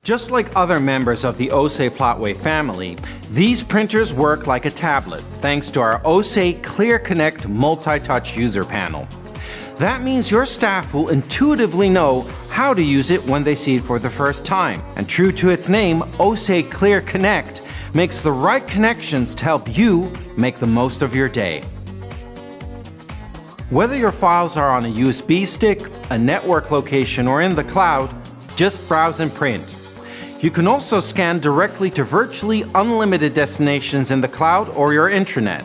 Just like other members of the Océ PlotWave family, these printers work like a tablet thanks to our Océ ClearConnect multi-touch user panel. That means your staff will intuitively know how to use it when they see it for the first time. And true to its name, Océ ClearConnect makes the right connections to help you make the most of your day. Whether your files are on a USB stick, a network location, or in the cloud, just browse and print. You can also scan directly to virtually unlimited destinations in the cloud or your intranet.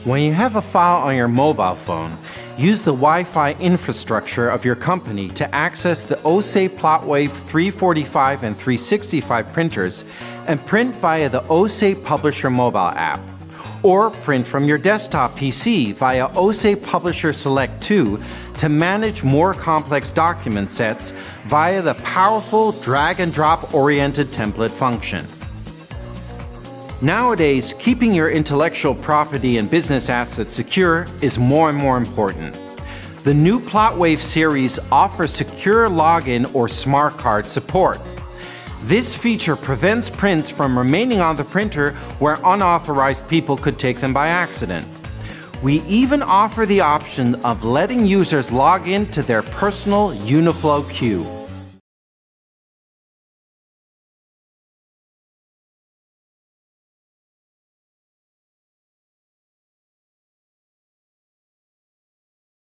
When you have a file on your mobile phone, use the Wi-Fi infrastructure of your company to access the Océ PlotWave 345 and 365 printers and print via the Océ Publisher mobile app. Or print from your desktop PC via Océ Publisher Select 2 to manage more complex document sets via the powerful drag-and-drop oriented template function. Nowadays, keeping your intellectual property and business assets secure is more and more important. The new PlotWave series offers secure login or smart card support. This feature prevents prints from remaining on the printer where unauthorized people could take them by accident. We even offer the option of letting users log in to their personal Uniflow queue.